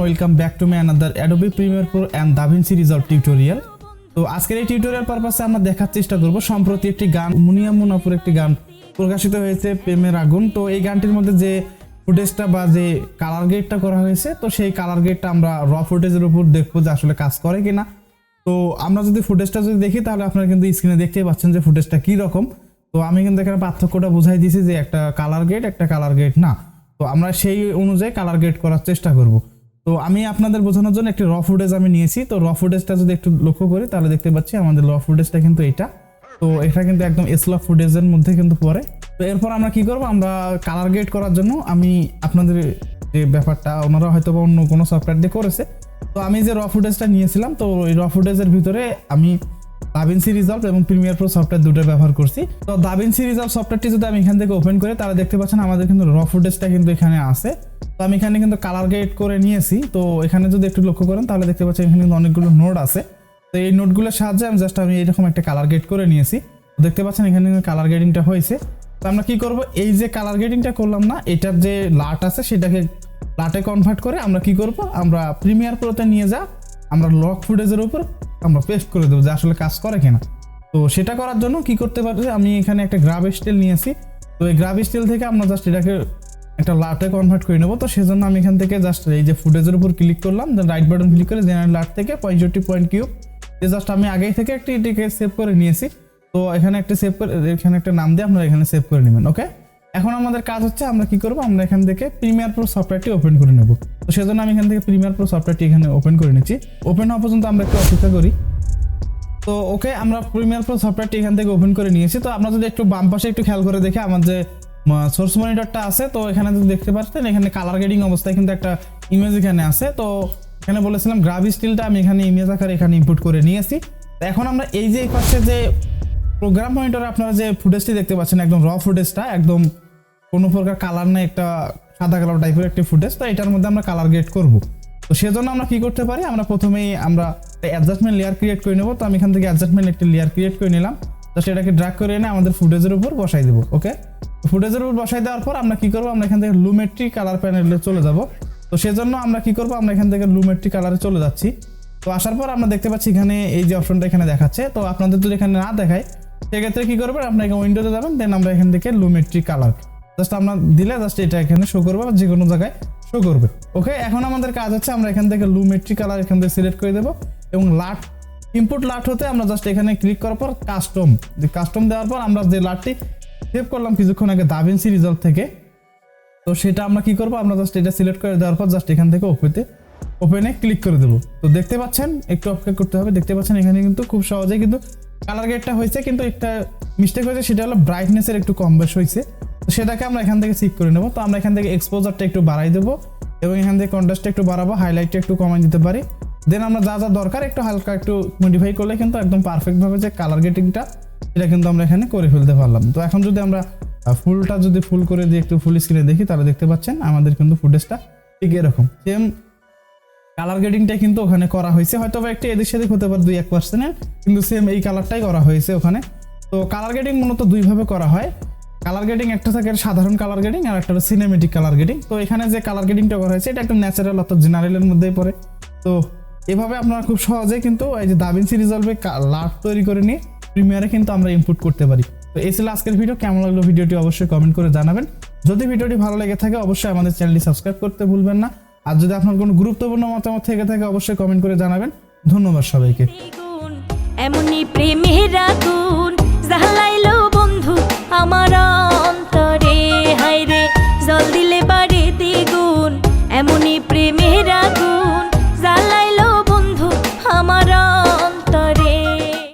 Welcome back to my another Adobe Premiere Pro and DaVinci Resolve tutorial. তো আজকের এই tutorial পারপাসে আমরা দেখার চেষ্টা করব সম্প্রতি একটি গান মুনিয়া মুনাফুর একটি গান প্রকাশিত হয়েছে প্রেমের আগুন। তো এই গানটির মধ্যে যে ফুটেজটা বা যে কালার গ্রেডটা করা হয়েছে, তো সেই কালার গ্রেডটা আমরা র ফুটেজের উপর দেখবো যে আসলে কাজ করে কিনা। তো আমরা যদি ফুটেজটা দেখি তাহলে আপনারা কিন্তু স্ক্রিনে দেখতেই পাচ্ছেন যে ফুটেজটা কি রকম। তো আমি কিন্তু এখানে পার্থক্যটা বুঝাই দিয়েছি যে একটা কালার গ্রেড একটা কালার গ্রেড না। তো আমরা সেই অনুযায়ী কালার গ্রেড করার চেষ্টা করব। তো আমি আপনাদের বোঝানোর জন্য একটি র ফুটেজ আমি নিয়েছি। তো র ফুটেজটা যদি একটু লক্ষ্য করি তাহলে দেখতে পাচ্ছি আমাদের র ফুটেজটা কিন্তু এটা। তো এটা কিন্তু একদম এসলভ ফুটেজের মধ্যে কিন্তু পড়ে। তো এরপর আমরা কি করব, আমরা কালার গ্রেড করার জন্য আমি আপনাদের যে ব্যাপারটা ওনারা হয়তো অন্য কোনো সফটওয়্যার দিয়ে করেছে। তো আমি যে র ফুটেজটা নিয়েছিলাম, তো ওই র ফুটেজের ভিতরে আমি দাভিন্সি রিজলভ এবং প্রিমিয়ার প্রো সফটওয়্যার দুটো ব্যবহার করছি। তো দাভিন্সি রিজলভ সফটওয়্যারটি যদি আমি এখান থেকে ওপেন করি তাহলে দেখতে পাচ্ছেন আমাদের কিন্তু র ফুটেজটা কিন্তু এখানে আছে। তো আমি এখানে কিন্তু কালার গ্রেড করে নিয়েছি। তো এখানে যদি একটু লক্ষ্য করেন তাহলে দেখতে পাচ্ছেন এখানে কিন্তু অনেকগুলো নোড আছে। তো এই নোটগুলোর সাহায্যে আমি এরকম একটা কালার গ্রেড করে নিয়েছি। দেখতে পাচ্ছেন এখানে কালার গ্রেডিংটা হয়েছে। তো আমরা কি করব, এই যে কালার গ্রেডিংটা করলাম না, এটার যে লাট আছে সেটাকে লাটে কনভার্ট করে আমরা কি করব, আমরা প্রিমিয়ার প্রোতে নিয়ে আমরা লক ফুটেজের উপর আমরা পেস্ট করে দেবো যে আসলে কাজ করে কিনা। তো সেটা করার জন্য কি করতে পারি, আমি এখানে একটা গ্রাব স্টাইল নিয়েছি। তো এই গ্রাব স্টাইল থেকে আমরা জাস্ট এটাকে একটা লাটে কনভার্ট করে নেবো। তো সেজন্য আমি এখান থেকে জাস্ট এই যে ফুটেজের উপর ক্লিক করলাম, দেন রাইট বাটন ক্লিক করে জেনারেল লাট থেকে 65 পয়েন্ট কিউব জাস্ট আমি আগেই থেকে এটিকে সেভ করে নিয়েছি। তো এখানে একটা সেভ করে এখানে একটা নাম দিয়ে আপনারা এখানে সেভ করে নেবেন। ওকে, এখন আমাদের কাজ হচ্ছে আমরা কি করব, আমরা এখান থেকে প্রিমিয়ার প্রো সফটওয়্যারটি ওপেন করে নেব। তো সেজন্য আমি এখান থেকে প্রিমিয়ার প্রো সফটওয়্যারটি এখানে ওপেন করে নিচ্ছি। ওপেন হওয়া পর্যন্ত আমরা একটু অপেক্ষা করি। তো ওকে, আমরা প্রিমিয়ার প্রো সফটওয়্যারটি এখান থেকে ওপেন করে নিয়েছি। তো আমরা যদি একটু বাম পাশে একটু খেয়াল করে দেখি আমার যে সোর্স মনিটরটা আছে, তো এখানে যদি দেখতে পাচ্ছেন এখানে কালার গ্রেডিং অবস্থায় কিন্তু একটা ইমেজ এখানে আছে। তো এখানে বলেছিলাম গ্রাভ স্টিলটা আমি এখানে ইমেজ আকারে এখানে ইনপুট করে নিয়েছি। তো এখন আমরা এই যে পাশে যে প্রোগ্রাম মনিটরে আপনারা যে ফুটেজটি দেখতে পাচ্ছেন একদম র ফুটেজটা, একদম কোনো প্রকার কালার নেই, একটা সাদা কালার টাইপের একটি ফুটেজ। তো এটার মধ্যে আমরা কালার গ্রেড করব। তো সেজন্য আমরা কি করতে পারি, আমরা প্রথমেই আমরা অ্যাডজাস্টমেন্ট লেয়ার ক্রিয়েট করে নেব। তো আমি এখান থেকে অ্যাডজাস্টমেন্ট একটি লেয়ার ক্রিয়েট করে নিলাম। তো সেটাকে ড্র্যাগ করে এনে আমাদের ফুটেজের উপর বসাই দেবো। ওকে, ফুটেজের উপর বসাই দেওয়ার পর আমরা কি করব, আমরা এখান থেকে লুমেট্রি কালার প্যানেলে চলে যাব। তো সেজন্য আমরা কি করব, আমরা এখান থেকে লুমেট্রি কালারে চলে যাচ্ছি। তো আসার পর আমরা দেখতে পাচ্ছি এখানে এই যে অপশনটা এখানে দেখাচ্ছে। তো আপনাদের যদি এখানে না দেখায় সেক্ষেত্রে কি করবেন, আপনাকে উইন্ডোতে যাবেন, দেন আমরা এখান থেকে লুমেট্রি কালার জাস্ট আমরা দিলে জাস্ট এটা এখানে শো করবে, যে কোনো জায়গায় শো করবে। ওকে, এখন আমাদের কাজ হচ্ছে আমরা এখান থেকে লুমেট্রি কালার এখান থেকে সিলেক্ট করে দেবো এবং লাট ইনপুট লাট হতে আমরা জাস্ট এখানে ক্লিক করার পর কাস্টম দেওয়ার পর আমরা যে লাটটি সেভ করলাম কিছুক্ষণ আগে দাভিন্সি রিজলভ থেকে, তো সেটা আমরা কি করবো, আমরা জাস্ট এটা সিলেক্ট করে দেওয়ার পর জাস্ট এখান থেকে ওপেনে ক্লিক করে দেবো। তো দেখতে পাচ্ছেন একটু অপেক্ষা করতে হবে। দেখতে পাচ্ছেন এখানে কিন্তু খুব সহজেই কিন্তু কালার গ্রেডটা হয়েছে, কিন্তু একটা মিস্টেক হয়েছে, সেটা হলো ব্রাইটনেসের একটু কম বেশ হয়েছে। তো সেটাকে আমরা এখান থেকে চেক করে নেবো। তো আমরা এখান থেকে এক্সপোজারটা একটু বাড়াই দেবো এবং এখান থেকে কন্ট্রাস্টটা একটু বাড়াবো, হাইলাইটটা একটু কমাই দিতে পারি। দেন আমরা যা যা দরকার একটু হালকা একটু মডিফাই করলে কিন্তু একদম পারফেক্টভাবে যে কালার গ্রেডিংটা সেটা কিন্তু আমরা এখানে করে ফেলতে পারলাম। তো এখন যদি আমরা ফুলটা ফুল করে দিয়ে একটু ফুল স্ক্রিনে দেখি তাহলে দেখতে পাচ্ছেন আমাদের কিন্তু ফুটেজটা ঠিক এরকম সেম কালার গ্রেডিংটা কিন্তু ওখানে করা হয়েছে। হয়তো একটু এদিক সেদিক হতে পারে 2-1%, কিন্তু সেম এই কালারটাই করা হয়েছে ওখানে। তো কালার গ্রেডিং মূলত দুইভাবে করা হয়। কালার গ্রেডিং একটা থাকে সাধারণ কালার গ্রেডিং আর একটা সিনেমেটিক কালার গ্রেডিং। তো এখানে যে কালার গ্রেডিংটা করা হয়েছে এটা একটু ন্যাচারাল অর্থাৎ জেনারেলের মধ্যেই পড়ে। তো এভাবে আপনারা খুব সহজেই কিন্তু এই যে দাভিন্সি রিজলভে লাট তৈরি করে নিয়ে প্রিমিয়ারে কিন্তু আমরা ইনপুট করতে পারি। তো এই ছিল আজকের ভিডিও। কেমন লাগলো ভিডিওটি অবশ্যই কমেন্ট করে জানাবেন। যদি ভিডিওটি ভালো লেগে থাকে অবশ্যই আমাদের চ্যানেলটি সাবস্ক্রাইব করতে ভুলবেন না। আর যদি আপনার কোনো গুরুত্বপূর্ণ মতামত থেকে থাকে অবশ্যই কমেন্ট করে জানাবেন। ধন্যবাদ সবাইকে। এমনই প্রেমের আগুন জ্বালাইলো বন্ধু আমার।